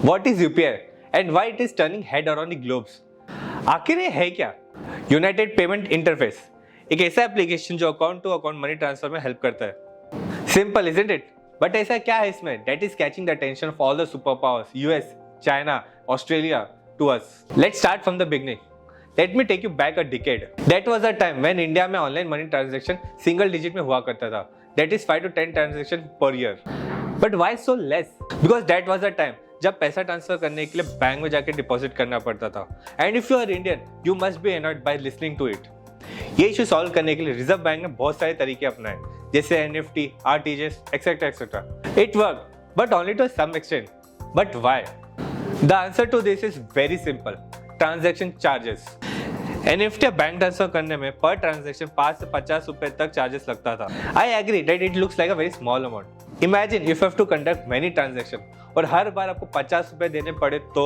What is UPI and why it is turning head around the globes? आखिर ये है क्या? यूनाइटेड पेमेंट इंटरफेस एक ऐसा एप्लीकेशन जो account to account money transfer में हेल्प करता है। Simple isn't it? बट ऐसा क्या है इसमें that is catching the attention of all the super powers US, China, Australia to us? Let's start from the beginning. Let me take you back a decade. That was a time when India में online money transaction single digit में हुआ करता था. That is 5 to 10 transaction per year. But why so less? Because that was a time जब पैसा transfer करने के लिए बैंक में जाके डिपॉजिट करना पड़ता था. And if you are Indian, you must be annoyed by listening to it. ये इशू सॉल्व करने के लिए रिजर्व बैंक ने बहुत सारे तरीके अपनाए, जैसे NFT, RTGS, etc. etc. It worked, but only to some extent. But why? The answer to this is very simple. Transaction charges. NFT bank transfer करने में पर ट्रांजैक्शन 5 से 50 रुपए तक चार्जेस लगता था. I agree that it looks like a very small amount. Imagine if you have to conduct many transaction और हर बार आपको 50 रुपए देने पड़े तो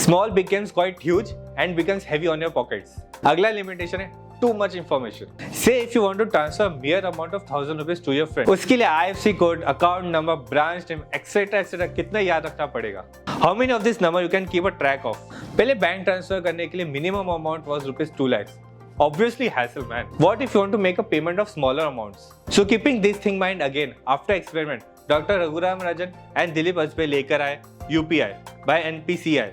small becomes quite huge and becomes heavy on your pockets. अगला लिमिटेशन है too much information. Say if you want to transfer a mere amount of 1,000 rupees to your friend, उसके लिए IFSC code, account number, branch name, etc. कितना याद रखना पड़ेगा? How many of this number you can keep a track of? पहले bank transfer करने के लिए minimum amount was rupees 2 lakhs. Obviously hassle man. What if you want to make a payment of smaller amounts? So keeping this thing in mind again, after experiment, Dr. Raghuram Rajan and Dilip Ajbe लेकर आए UPI by NPCI.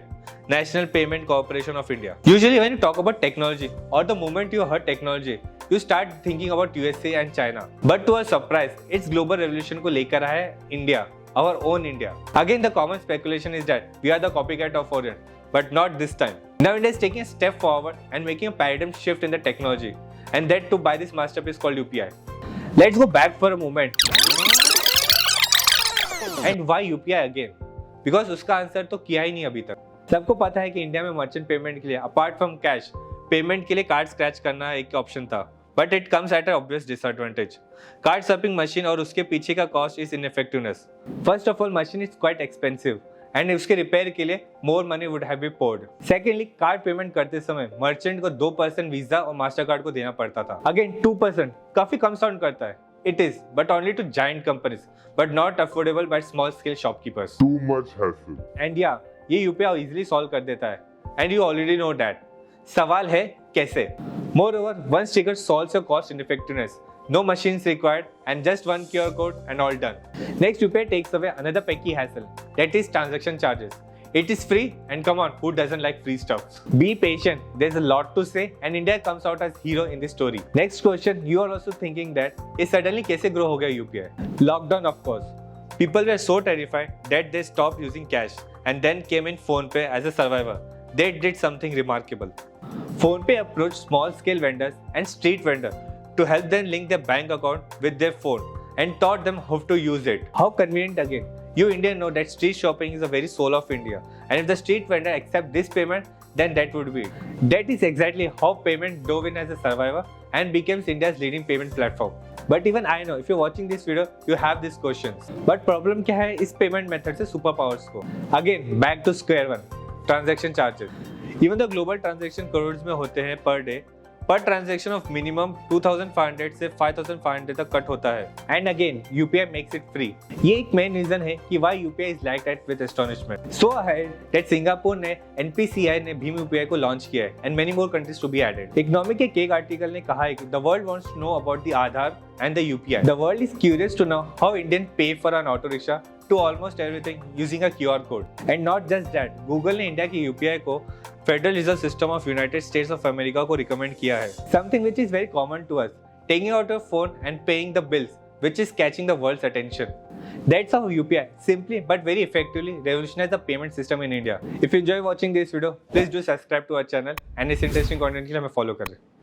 National Payment Corporation of India. Usually when you talk about technology or the moment you heard technology, you start thinking about USA and China. But to our surprise, its global revolution को लेकर आया है India, our own India. Again, the common speculation is that we are the copycat of Orient, but not this time. Now India is taking a step forward and making a paradigm shift in the technology, and that too by this masterpiece called UPI. Let's go back for a moment. And why UPI again? Because उसका answer तो किया ही नहीं अभी तक. सबको पता है कि इंडिया में मर्चेंट पेमेंट के लिए अपार्ट फ्रॉम कैश पेमेंट के लिए कार्ड स्क्रैच करना एक ऑप्शन था, but it comes at a obvious disadvantage. Card swapping machine और उसके पीछे का cost is ineffectiveness. First of all machine is quite expensive and उसके रिपेयर के लिए more money would have been poured. Secondly card payment करते समय merchant को 2% वीजा और मास्टर कार्ड को देना पड़ता था. अगेन 2% काफी कम साउंड करता है. It is, but only to giant companies, but not affordable by small scale shopkeepers. Too much hassle. And yeah, ये यूपीआई इजीली सॉल्व कर देता है. And you already know that. सवाल है कैसे? More over one sticker solves your cost इनइफेक्टिवनेस. No machines required and just one QR code and all done. Next, UPI takes away another pecky hassle, that is transaction charges. It is free and come on, who doesn't like free stuff? Be patient, there's a lot to say and India comes out as hero in this story. Next question, you are also thinking that it suddenly कैसे grow हो गया UPI? Lockdown of course. People were so terrified that they stopped using cash and then came in PhonePe as a survivor. They did something remarkable. PhonePe approached small scale vendors and street vendors to help them link their bank account with their phone and taught them how to use it. How convenient again. You Indians know that street shopping is the very soul of India, and if the street vendor accept this payment, then that would be it. That is exactly how payment dove in as a survivor and becomes India's leading payment platform. But even I know if you're watching this video, you have these questions. But problem क्या है इस payment method से super powers को? Again, back to square one. Transaction charges. Even though global transaction crores में होते हैं per day, पर transaction of minimum 2500 से 5500 तक कट होता है. And again UPI makes it free. ये एक मेन रीजन है कि why UPI is liked at with astonishment. So ahead that Singapore ने एनपीसीआई ने भीम यूपीआई को लॉन्च किया है and many more countries to be added. Economic के केक आर्टिकल ने कहा है कि the world wants to know about the Aadhaar and the UPI. The world is curious to know how Indians pay for an auto rickshaw to almost everything using a QR code. And not just that, Google ने India की UPI को Federal Reserve System of United States of America को recommend किया है. Something which is very common to us, taking out your phone and paying the bills, which is catching the world's attention. That's how UPI simply but very effectively revolutionized the payment system in India. If you enjoy watching this video, please do subscribe to our channel and इस interesting content के लिए हमें follow करें.